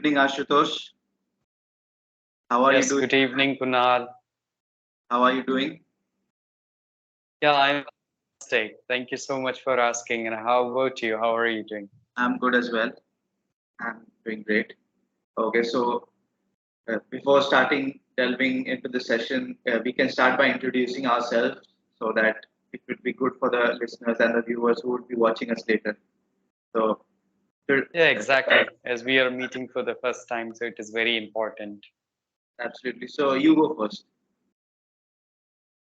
evening, Ashutosh. How are you Yes, doing? good evening, Kunal. How are you doing? Yeah, I'm fantastic. Thank you so much for asking. And how about you? How are you doing? I'm good as well. I'm doing great. Okay, so before starting delving into the session, we can start by introducing ourselves so that it would be good for the listeners and the viewers who would be watching us later. So, Yeah, uh, exactly. As we are meeting for the first time, so it is very important. absolutely. So, you go first.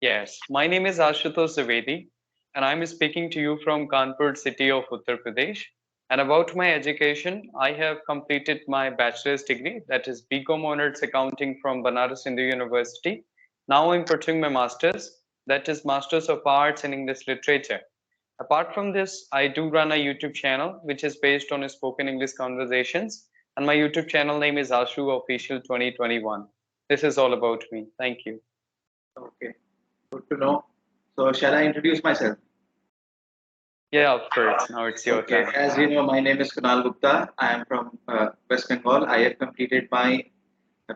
Yes, my name is Ashutosh Dwivedi, and I'm speaking to you from Kanpur city of Uttar Pradesh. And about my education, I have completed my bachelor's degree, that is BCom Honors Accounting from Banaras Hindu University. Now I'm pursuing my master's, that is Masters of Arts in English Literature. Apart from this, I do run a YouTube channel which is based on spoken English conversations, and my YouTube channel name is Ashu Official 2021. This is all about me. Thank you. Okay, good to know. So, shall I introduce myself? Yeah, of course. Now it's your Okay, turn. as you know, my name is Kunal Gupta. I am from West Bengal. I have completed my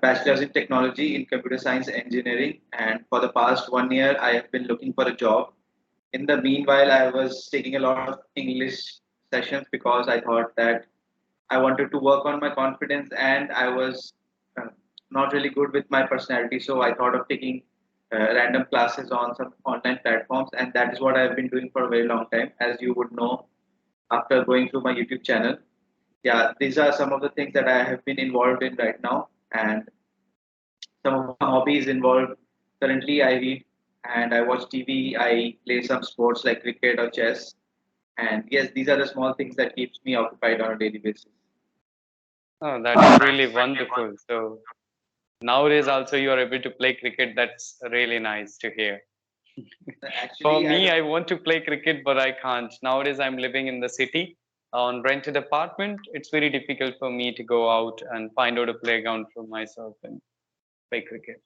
bachelor's in technology in computer science engineering, and for the past 1 year, I have been looking for a job. In the meanwhile, I was taking a lot of English sessions because I thought that I wanted to work on my confidence, and I was uh, not really good with my personality. So I thought of taking random classes on some online platforms, and that is what I have been doing for a very long time, as you would know after going through my YouTube channel. Yeah, these are some of the things that I have been involved in right now, and some of my hobbies involve currently I read and I watch TV. I play some sports like cricket or chess, and yes, these are the small things that keeps me occupied on a daily basis. Oh, that's really wonderful. So nowadays also you are able to play cricket. That's really nice to hear. For Actually, I me, I want to play cricket, but I can't. Nowadays I'm living in the city on rented apartment. It's very difficult for me to go out and find out a playground for myself and play cricket.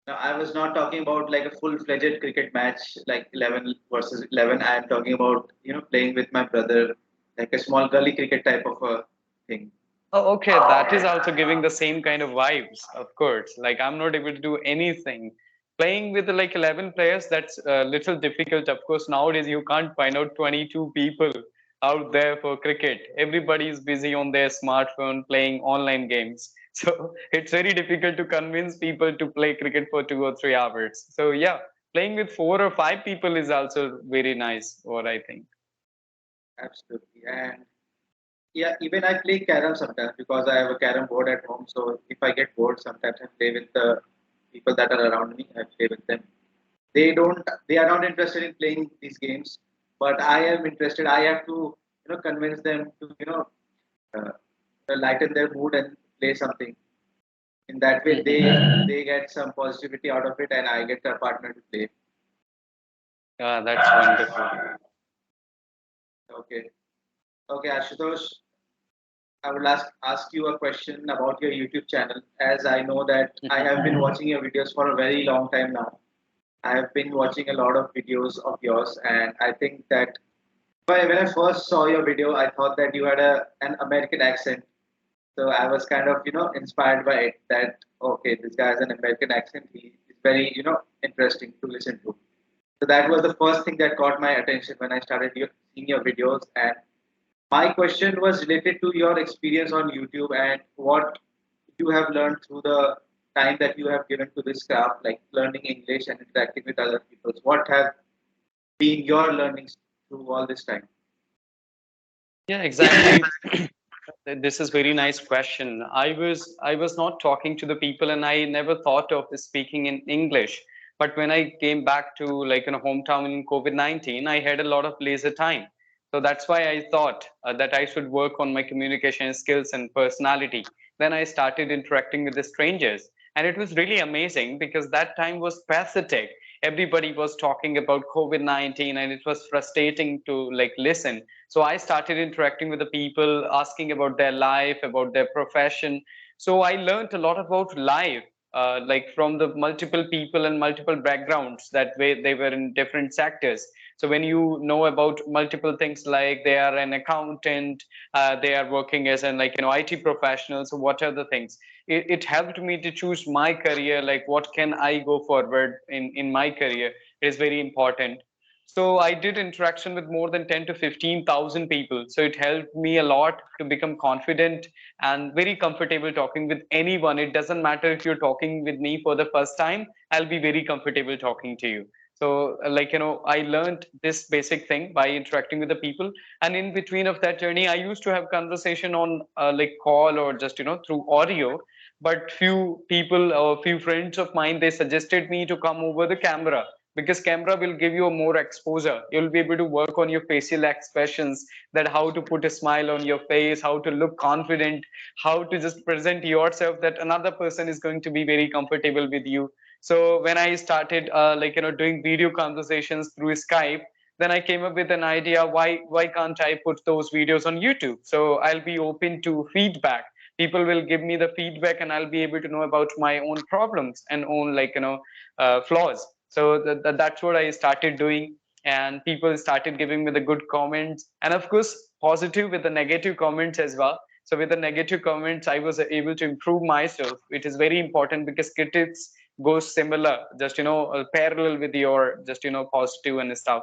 no, I was not talking about like a full-fledged cricket match like 11 versus 11. I am talking about playing with my brother, like a small gully cricket type of a thing. Oh, okay. That is also giving the same kind of vibes, of course. Like I'm not able to do anything. Playing with like 11 players, that's a little difficult. Of course, nowadays you can't find out 22 people out there for cricket. Everybody is busy on their smartphone playing online games. So it's very difficult to convince people to play cricket for 2 or 3 hours. So yeah, playing with 4 or 5 people is also very nice, what I think. Absolutely, and yeah, even I play carom sometimes because I have a carom board at home. So if I get bored, sometimes I play with the people that are around me. I play with them. They are not interested in playing these games, but I am interested. I have to, convince them to, uh, lighten their mood and play something. In that way, they get some positivity out of it, and I get a partner to play. Yeah, that's wonderful. Okay, okay, Ashutosh. I would ask you a question about your YouTube channel, as I know that I have been watching your videos for a very long time now. I have been watching a lot of videos of yours, and I think that when I first saw your video, I thought that you had an American accent. So I was kind of, inspired by it. That okay, this guy has an American accent. He is very, interesting to listen to. So that was the first thing that caught my attention when I started seeing your videos. And my question was related to your experience on YouTube and what you have learned through the time that you have given to this craft, like learning English and interacting with other people. What have been your learnings through all this time? Yeah, exactly. This is very nice question. I was not talking to the people, and I never thought of speaking in English. But when I came back to like in a hometown in COVID-19, I had a lot of leisure time. So that's why I thought that I should work on my communication skills and personality. Then I started interacting with the strangers, and it was really amazing because that time was pathetic. Everybody was talking about COVID-19, and it was frustrating to like listen. So I started interacting with the people, asking about their life, about their profession. So I learned a lot about life, like from the multiple people and multiple backgrounds that way they were in different sectors. So when you know about multiple things, like they are an accountant, they are working as an IT professional. So what are the things? It helped me to choose my career, like what can I go forward in my career. It is very important. So I did interaction with more than 10 to 15,000 people. So it helped me a lot to become confident and very comfortable talking with anyone. It doesn't matter if you're talking with me for the first time, I'll be very comfortable talking to you. So I learned this basic thing by interacting with the people. And in between of that journey, I used to have conversation on like call or just through audio. But few people or few friends of mine, they suggested me to come over the camera, because camera will give you a more exposure. You'll be able to work on your facial expressions, that how to put a smile on your face, how to look confident, how to just present yourself that another person is going to be very comfortable with you. So when I started doing video conversations through Skype, then I came up with an idea, why can't I put those videos on YouTube? So I'll be open to feedback. People will give me the feedback, and I'll be able to know about my own problems and own flaws. So that's what I started doing, and people started giving me the good comments, and of course positive with the negative comments as well. So with the negative comments, I was able to improve myself. It is very important, because critics goes similar, just parallel with your just positive and stuff.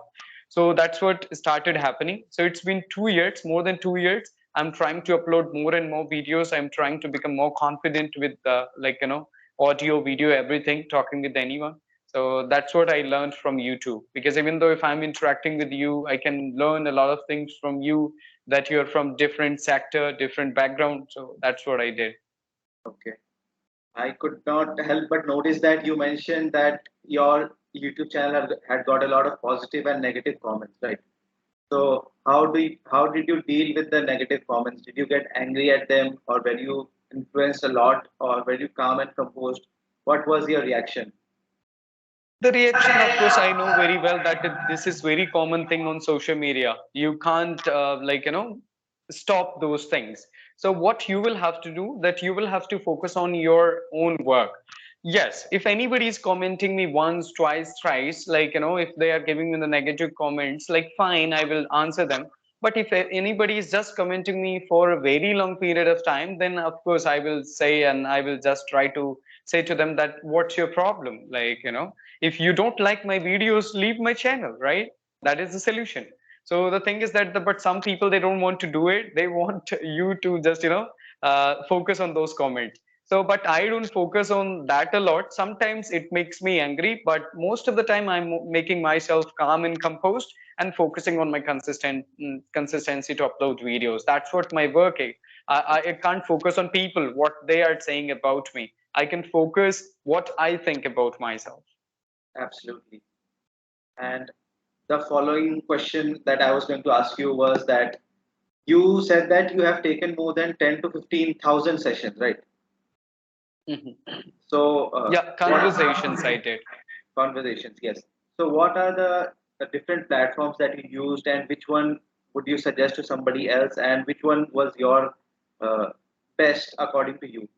So that's what started happening. So it's been 2 years, more than 2 years. I'm trying to upload more and more videos. I'm trying to become more confident with audio, video, everything, talking with anyone. So that's what I learned from YouTube. Because even though if I'm interacting with you, I can learn a lot of things from you, that you're from different sector, different background. So that's what I did. Okay. I could not help but notice that you mentioned that your YouTube channel had got a lot of positive and negative comments, right? So how did you deal with the negative comments? Did you get angry at them, or were you influenced a lot, or were you calm and composed? What was your reaction? The reaction, of course, I know very well that this is very common thing on social media. You can't stop those things. So what you will have to do, that you will have to focus on your own work. Yes, if anybody is commenting me once, twice, thrice, if they are giving me the negative comments, like fine, I will answer them. But if anybody is just commenting me for a very long period of time, then of course I will say, and I will just try to say to them that what's your problem, if you don't like my videos, leave my channel, right? That is the solution. So the thing is that but some people, they don't want to do it. They want you to just focus on those comments. So but I don't focus on that a lot. Sometimes it makes me angry, but most of the time I'm making myself calm and composed, and focusing on my consistency to upload videos. That's what my work is. I can't focus on people, what they are saying about me. I can focus what I think about myself. Absolutely. And the following question that I was going to ask you was that you said that you have taken more than 10 to 15,000 sessions, right? Mhm. So, Yeah, what conversations I did. conversations? Yes. So, what are the different platforms that you used, and which one would you suggest to somebody else, and which one was your uh, best according to you?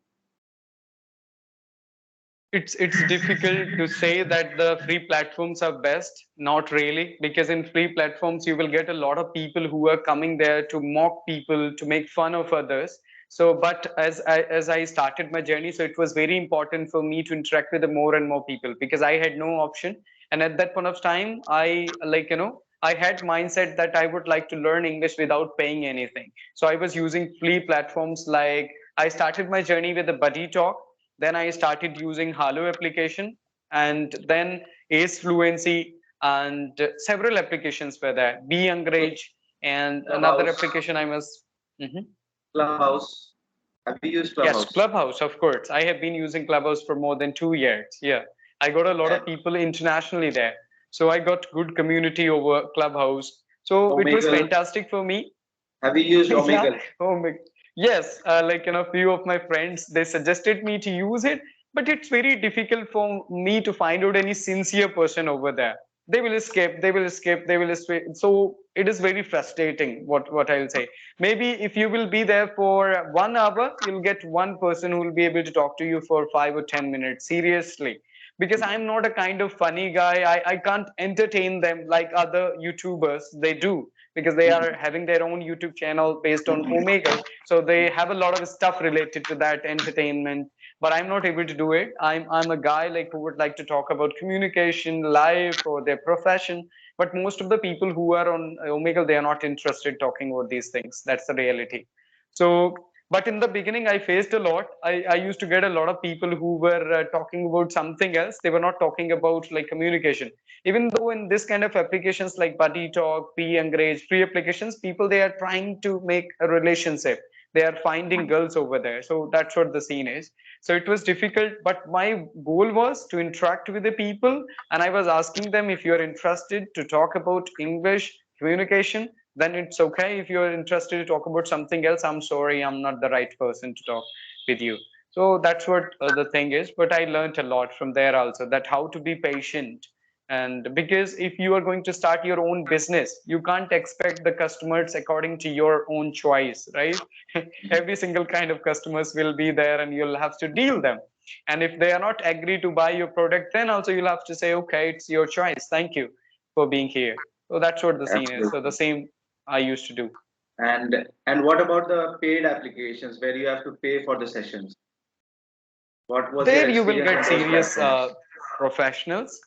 It's difficult to say that the free platforms are best. Not really, because in free platforms you will get a lot of people who are coming there to mock people, to make fun of others. So but as I started my journey, so it was very important for me to interact with the more and more people, because I had no option. And at that point of time, I had mindset that I would like to learn English without paying anything. So I was using free platforms. Like, I started my journey with the Buddy Talk, then I started using Halo application, and then Ace Fluency, and several applications were there. Be Angrage, and another Clubhouse, application I was. Mhm. Clubhouse. Have you used Yes, Clubhouse? Clubhouse, of course. I have been using Clubhouse for more than 2 years. Yeah, I got a lot And of people internationally there, so I got good community over Clubhouse. So it was Omegle. fantastic for me. Have you used Yeah. Omegle? Oh my. Yes, few of my friends, they suggested me to use it, but it's very difficult for me to find out any sincere person over there. They will escape, they will escape, they will escape. So it is very frustrating. What I'll say. Maybe if you will be there for 1 hour, you'll get one person who will be able to talk to you for 5 or 10 minutes seriously. because I'm not a kind of funny guy. I can't entertain them like other YouTubers they do, because they are having their own YouTube channel based on Omegle. So they have a lot of stuff related to that entertainment. But I'm not able to do it. I'm a guy like who would like to talk about communication, life, or their profession. But most of the people who are on Omegle, they are not interested talking about these things. That's the reality. So but in the beginning I faced a lot. I used to get a lot of people who were talking about something else. They were not talking about like communication, even though in this kind of applications like Buddy Talk, P Engage, free applications, people they are trying to make a relationship. They are finding girls over there. So that's what the scene is. So it was difficult, but my goal was to interact with the people, and I was asking them, if you're interested to talk about English communication, then it's okay. If you're interested to talk about something else, I'm sorry, I'm not the right person to talk with you. So that's what the thing is. But I learned a lot from there also, that how to be patient. And because if you are going to start your own business, you can't expect the customers according to your own choice, right? Every single kind of customers will be there and you'll have to deal them. And if they are not agree to buy your product, then also you'll have to say, okay, it's your choice, thank you for being here. So that's what the scene is. So the Absolutely. same I used to do. And what about the paid applications where you have to pay for the sessions? What was your There you will experience on get those serious platforms? professionals.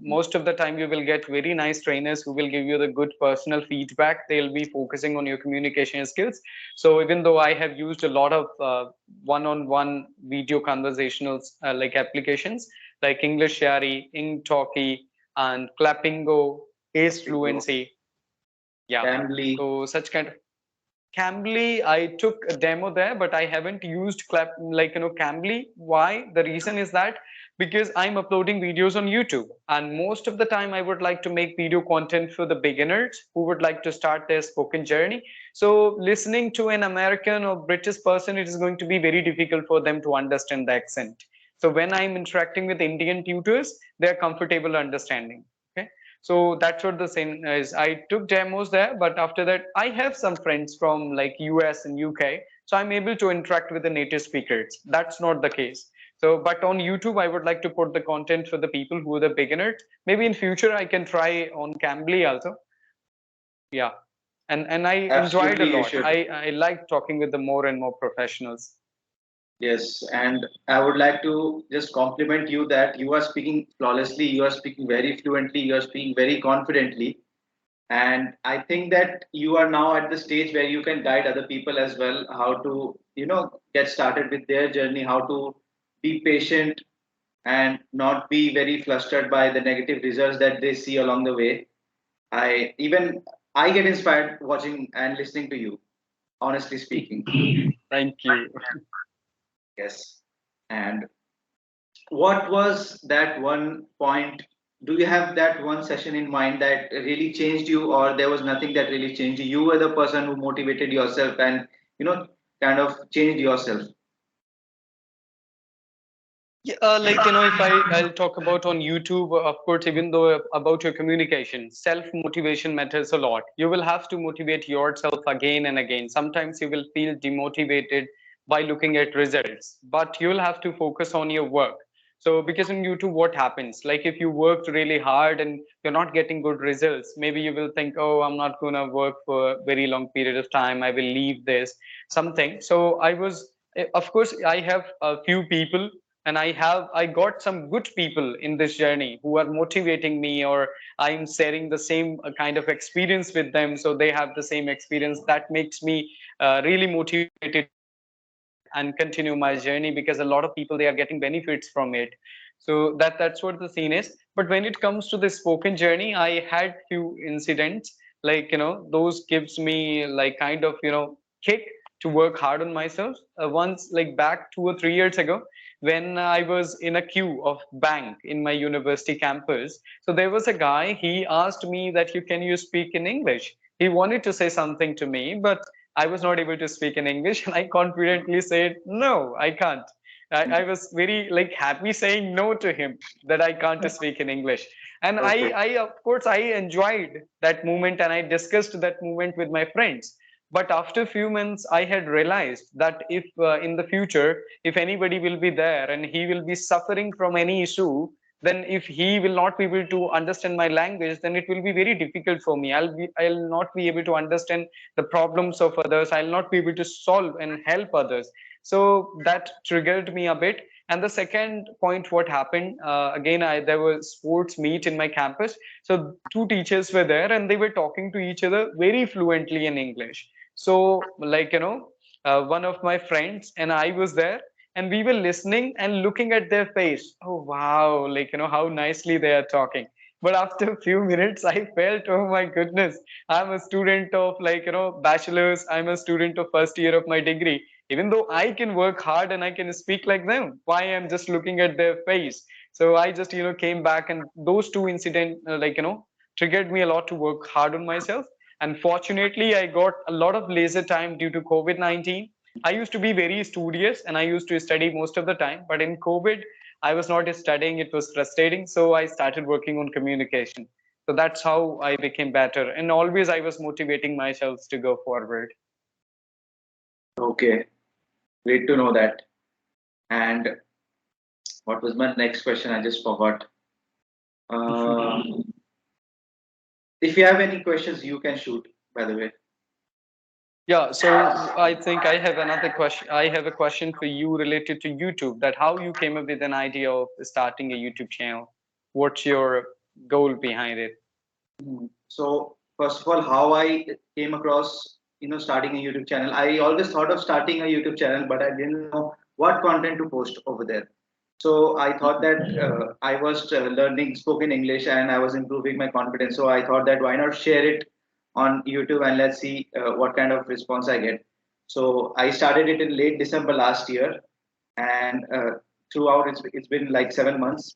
Most of the time you will get very nice trainers who will give you the good personal feedback. They'll be focusing on your communication skills. So even though I have used a lot of one-on-one video conversational like applications like English Shari, Talkie, and Clappingo, Ace Bingo. Fluency. Yeah. Cambly. So such kind of Cambly, I took a demo there, but I haven't used Cambly. Why? The reason is that because I'm uploading videos on YouTube, and most of the time I would like to make video content for the beginners who would like to start their spoken journey. So listening to an American or British person, it is going to be very difficult for them to understand the accent. So when I'm interacting with Indian tutors, they're comfortable understanding. Okay. So that's what the thing is. I took demos there, but after that, I have some friends from like US and UK, so I'm able to interact with the native speakers. That's not the case. So, but on YouTube, I would like to put the content for the people who are the beginners. Maybe in future, I can try on Cambly also. Yeah, and I enjoyed a Absolutely, you lot. should. I like talking with the more and more professionals. Yes, and I would like to just compliment you that you are speaking flawlessly, you are speaking very fluently, you are speaking very confidently. And I think that you are now at the stage where you can guide other people as well how to, get started with their journey, how to be patient and not be very flustered by the negative results that they see along the way. I get inspired watching and listening to you, honestly speaking. Thank you. Yes. And what was that one point? Do you have that one session in mind that really changed you, or there was nothing that really changed you? You were the person who motivated yourself and, you know, kind of changed yourself. Yeah, if I'll talk about on YouTube, of course, even though about your communication, self motivation matters a lot. You will have to motivate yourself again and again. Sometimes you will feel demotivated by looking at results, but you'll have to focus on your work. So, because in YouTube, what happens? Like if you worked really hard and you're not getting good results, maybe you will think, oh, I'm not gonna work for a very long period of time. I will leave this something. So of course, I have a few people, and I got some good people in this journey who are motivating me, or I'm sharing the same kind of experience with them, so they have the same experience. That makes me really motivated to work and continue my journey, because a lot of people they are getting benefits from it. So that's what the scene is. But when it comes to the spoken journey, I had few incidents, those gives me like kind of kick to work hard on myself. Once, like back 2 or 3 years ago, when I was in a queue of bank in my university campus. So there was a guy, he asked me that you speak in English. He wanted to say something to me, but I was not able to speak in English, and I confidently said, no, I can't. I was very like happy saying no to him, that I can't speak in English. And Okay. I of course I enjoyed that moment, and I discussed that moment with my friends. But after a few months, I had realized that if in the future, if anybody will be there and he will be suffering from any issue, then if he will not be able to understand my language, then it will be very difficult for me. I'll not be able to understand the problems of others. I'll not be able to solve and help others. So that triggered me a bit. And the second point, what happened, again, there was sports meet in my campus. So two teachers were there and they were talking to each other very fluently in English. So, like, one of my friends and I was there, and we were listening and looking at their face. Oh, wow, like, how nicely they are talking. But after a few minutes, I felt, oh my goodness, I'm a student of, like, bachelor's, I'm a student of first year of my degree. Even though I can work hard and I can speak like them, why I'm just looking at their face? So I just, came back, and those two incidents, triggered me a lot to work hard on myself. Unfortunately, I got a lot of leisure time due to COVID-19. I used to be very studious and I used to study most of the time, but in COVID, I was not studying, it was frustrating. So I started working on communication. So that's how I became better. And always I was motivating myself to go forward. Okay, great to know that. And what was my next question? I just forgot. Um, if you have any questions, you can shoot, by the way. Yeah, so I think I have another question. I have a question for you related to YouTube, that how you came up with an idea of starting a YouTube channel. What's your goal behind it? So first of all, how I came across, starting a YouTube channel. I always thought of starting a YouTube channel, but I didn't know what content to post over there. So I thought that I was learning spoken English and I was improving my confidence. So I thought that why not share it on YouTube and let's see what kind of response I get. So I started it in late December last year, and throughout it's been like 7 months.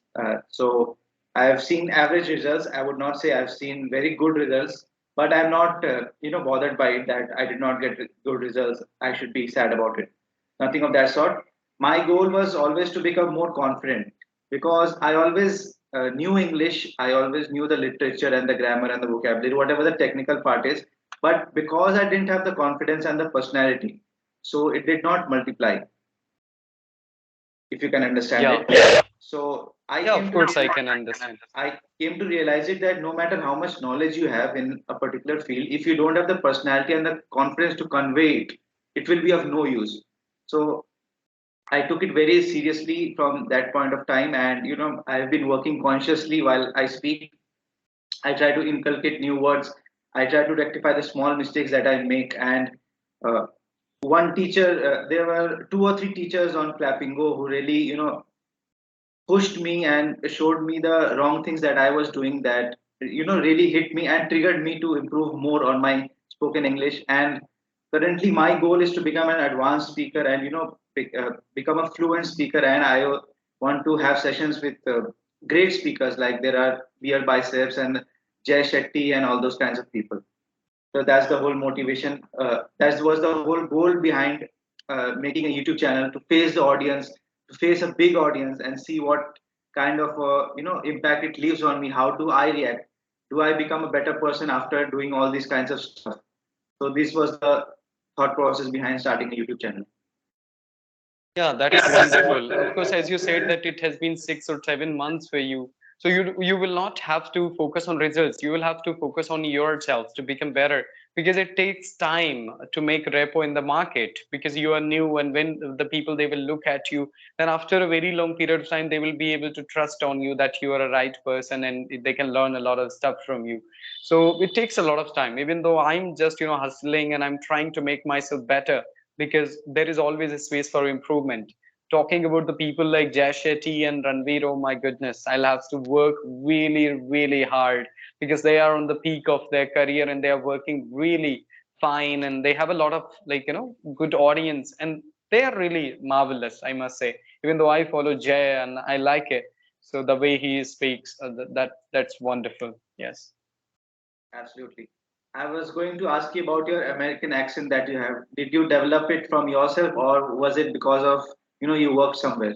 So I have seen average results. I would not say I've seen very good results, but I'm not bothered by it that I did not get good results. I should be sad about it. Nothing of that sort. My goal was always to become more confident because I always knew English. I always knew the literature and the grammar and the vocabulary, whatever the technical part is. But because I didn't have the confidence and the personality, so it did not multiply, if you can understand Yeah, it. So I yeah, came of to course I can understand. I came to realize it that no matter how much knowledge you have in a particular field, if you don't have the personality and the confidence to convey it, it will be of no use. So I took it very seriously from that point of time, and I have been working consciously while I speak. I try to inculcate new words. I try to rectify the small mistakes that I make. And uh, one teacher, there were two or three teachers on Clappingo who really, pushed me and showed me the wrong things that I was doing that really hit me and triggered me to improve more on my spoken English. And currently, my goal is to become an advanced speaker and become a fluent speaker. And I want to have sessions with great speakers like there are Beer Biceps and Jay Shetty and all those kinds of people. So that's the whole motivation. That was the whole goal behind making a YouTube channel, to face the audience, to face a big audience, and see what kind of impact it leaves on me. How do I react? Do I become a better person after doing all these kinds of stuff? So this was the thought process behind starting a YouTube channel. Yeah, that's wonderful. Of course, as you said that it has been 6 or 7 months for you. So you will not have to focus on results. You will have to focus on yourself to become better, because it takes time to make repo in the market, because you are new, and when the people, they will look at you, then after a very long period of time they will be able to trust on you that you are a right person, and they can learn a lot of stuff from you. So it takes a lot of time, even though I'm just hustling and I'm trying to make myself better, because there is always a space for improvement. Talking about the people like Jay Shetty and Ranveer, oh my goodness, I'll have to work really, really hard, because they are on the peak of their career and they are working really fine, and they have a lot of, like, good audience, and they are really marvelous, I must say. Even though I follow Jay and I like it, so the way he speaks, that's wonderful. Yes. Absolutely. I was going to ask you about your American accent that you have. Did you develop it from yourself, or was it because of you worked somewhere?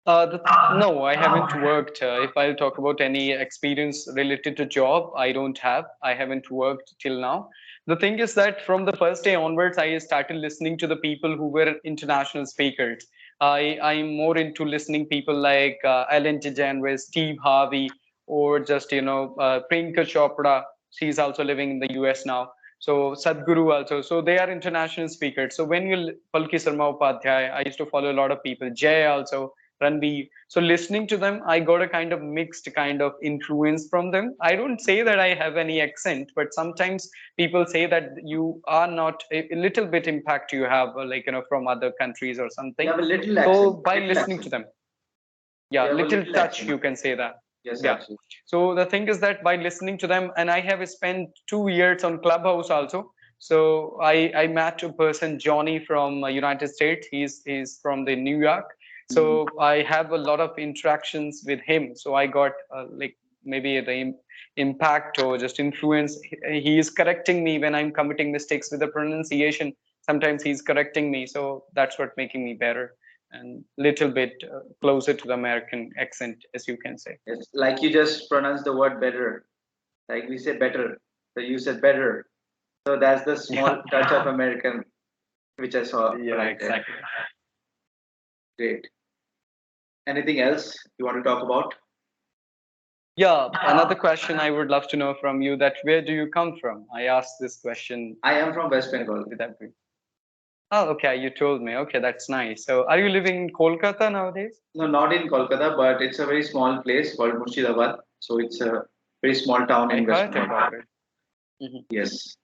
No, I haven't worked. If I'll talk about any experience related to job, I don't have. I haven't worked till now. The thing is that from the first day onwards, I started listening to the people who were international speakers. I'm more into listening people like Ellen DeGeneres, Steve Harvey, or just Priyanka Chopra. She's also living in the US now. So Sadhguru also. So they are international speakers. So when Palki Sarma Upadhyay, I used to follow a lot of people. Jay also. Ranveer. So listening to them, I got a kind of mixed kind of influence from them. I don't say that I have any accent, but sometimes people say that you are not a little bit impact you have, from other countries or You something. have a little So accent. by Little listening to accent. them, You yeah, have a little little touch, accent. you can say that. Yes, Yeah. actually. So the thing is that by listening to them, and I have spent 2 years on Clubhouse also. So I met a person, Johnny from United States. He's from the New York. Hmm. So I have a lot of interactions with him. So I got maybe the impact or just influence. He is correcting me when I'm committing mistakes with the pronunciation. Sometimes he's correcting me. So that's what making me better and little bit closer to the American accent, as you can say. It's like you just pronounce the word better. Like we say better. So you said better. So that's the Yeah, small touch of American which I saw yeah, right there. exactly. Great. Anything else you want to talk about? Yeah, another question I would love to know from you that where do you come from? I asked this question I am from West that Bengal. with every. Oh, okay, you told me. Okay, that's nice. So, are you living in Kolkata nowadays? No, not in Kolkata, but it's a very small place called Murshidabad. So it's a very small town I in West heard Bengal. about it. Mhm. Yes.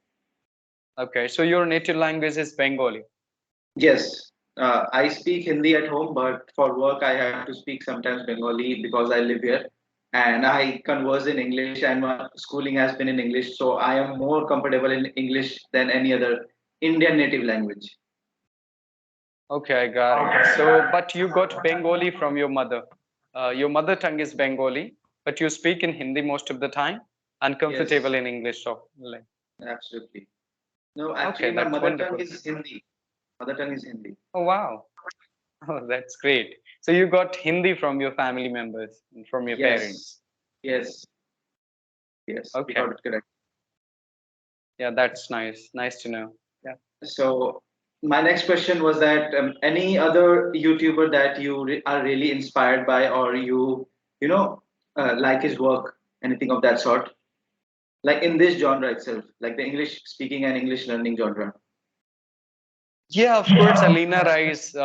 Okay, so your native language is Bengali. Yes. I speak Hindi at home, but for work I have to speak sometimes Bengali because I live here. And I converse in English, and my schooling has been in English. So I am more comfortable in English than any other Indian native language. Okay, I got it. So, but you got Bengali from your mother. Your mother tongue is Bengali, but you speak in Hindi most of the time and comfortable Yes, in English. So, like, absolutely. No, actually, okay, my that's mother tongue wonderful. is Hindi. Mother tongue is Hindi. Oh, wow. Oh, that's great. So you got Hindi from your family members and from your Yes, parents. yes, yes. You Okay. got it correct. Yeah, that's nice. Nice to know. Yeah. So my next question was that any other YouTuber that you are really inspired by, or you know, like his work, anything of that sort, like in this genre itself, like the English speaking and English learning genre. Yeah, of course, Alina Rice,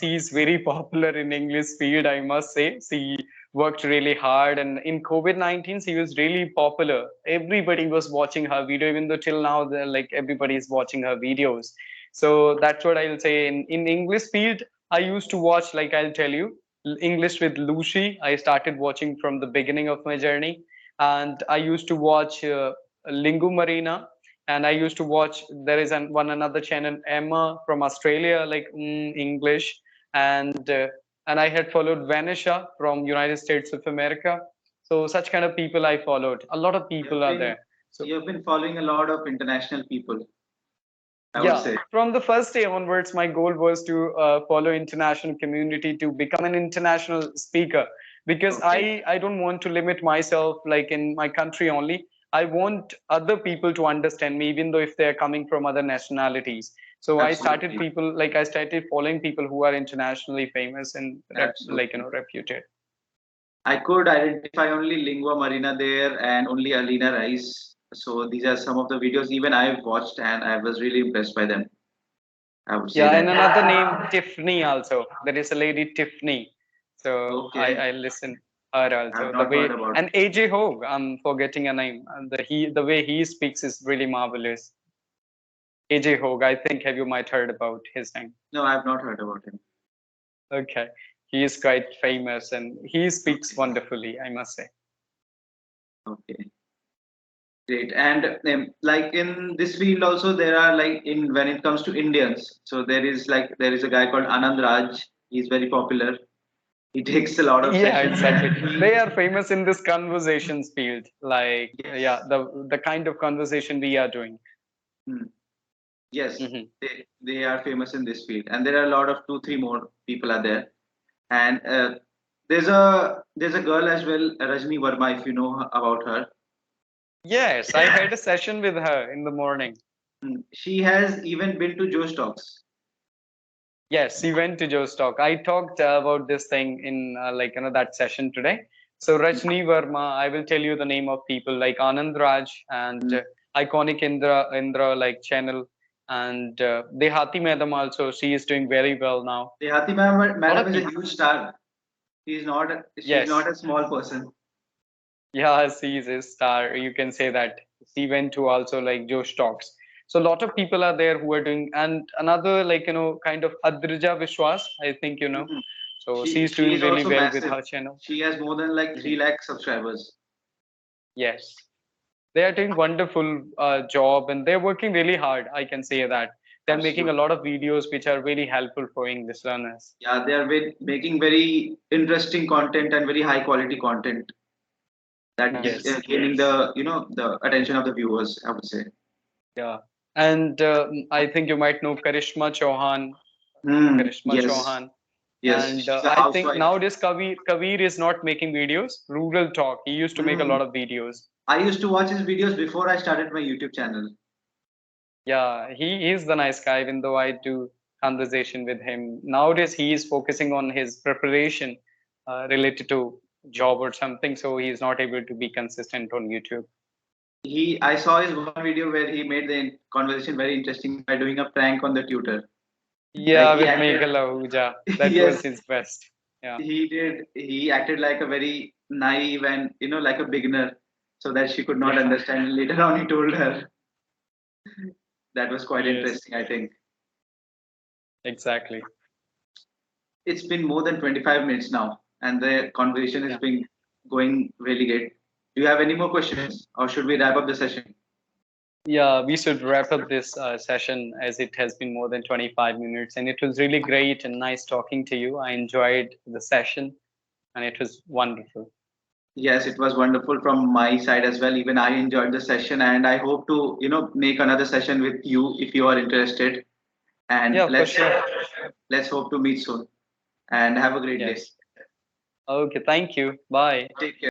she's very popular in English field, I must say. She worked really hard, and in COVID-19, she was really popular. Everybody was watching her video, even though till now, everybody is watching her videos. So that's what I'll say. In English field, I used to watch, like I'll tell you, English with Lucy. I started watching from the beginning of my journey, and I used to watch Lingu Marina, and I used to watch. There is one another channel, Emma from Australia, English, and uh, and I had followed Vanisha from United States of America. So such kind of people I followed. A lot of people You've are been there. So you've been following a lot of international people, I would yeah, say. from the first day onwards, my goal was to follow international community to become an international speaker because Okay, I don't want to limit myself like in my country only. I want other people to understand me, even though if they are coming from other nationalities. So absolutely, I started following people who are internationally famous and absolutely. reputed. I could identify only Lingua Marina there and only Alina Rice. So these are some of the videos even I've watched and I was really impressed by them. I would say Yeah, that. and another name, Tiffany also. There is a lady, Tiffany. So Okay, I listen her I've also. The not heard way about and it. AJ Hogue, I'm forgetting a name. And the way he speaks is really marvelous. AJ Hogue, I think have you might heard about his name. No, I've not heard about him. Okay. He is quite famous and he speaks Okay, wonderfully, I must say. okay, great. And like in this field also there are like in when it comes to Indians, so there is a guy called Anand Raj. He's very popular. He takes a lot of Yeah, sessions exactly. and They he are famous in this conversations field. Yeah, yes. the kind of conversation we are doing. Hmm. Yes, Hmm. they are famous in this field, and there are a lot of two, three more people are there. And there's a girl as well, Rajni Verma, if you know about her. Yes, I had a session with her in the morning. She has even been to Joe Stocks. Yes, he went to Joe's talk. I talked about this thing in that session today. So Rajni Verma, I will tell you the name of people like Anand Raj and Mm. iconic Indra like channel and Dehati Madam also. She is doing very well now. Dehati A lot madam of is a people. huge star. She's Yes, not a small person. yeah, she is a star. You can say that. She went to also like Joe Stocks. So a lot of people are there who are doing, and another kind of Adrija Vishwas, I think you know. Mhm. So She she's she doing is really also well with massive. her channel. She has more than like Mhm. 3 lakh subscribers. Yes, they are doing wonderful job and they're working really hard. I can say that they're making a Absolutely. lot of videos which are very helpful for English learners. Yeah, they are making very interesting content and very high quality content that is Yes, gaining the the attention of the viewers, I would say. yeah, and I think you might know Karishma Chauhan. Karishma Yes, Chauhan. yes, And she's a I think housewife. nowadays Kabir is not making videos. Rural Talk. He used to make a Hmm. lot of videos. I used to watch his videos before I started my YouTube channel. Yeah, he is the nice guy, even though I do conversation with him. Nowadays, he is focusing on his preparation related to job or something, so he is not able to be consistent on YouTube. I saw his one video where he made the conversation very interesting by doing a prank on the tutor. Like Yeah, he with acted, Meghala Ahuja. That was yes, his best. Yeah. he did. He acted like a very naive and like a beginner, so that she could not Yeah. understand. Later on, he told her that was quite Yes, interesting. I think exactly. it's been more than 25 minutes now, and the conversation has Yeah. been going really great. Do you have any more questions, or should we wrap up the session? Yeah, we should wrap up this session as it has been more than 25 minutes. And it was really great and nice talking to you. I enjoyed the session and it was wonderful. Yes, it was wonderful from my side as well. Even I enjoyed the session, and I hope to, make another session with you if you are interested. And Yeah, for sure. let's hope to meet soon. And have a great day. Yes. Okay, thank you. Bye. Take care.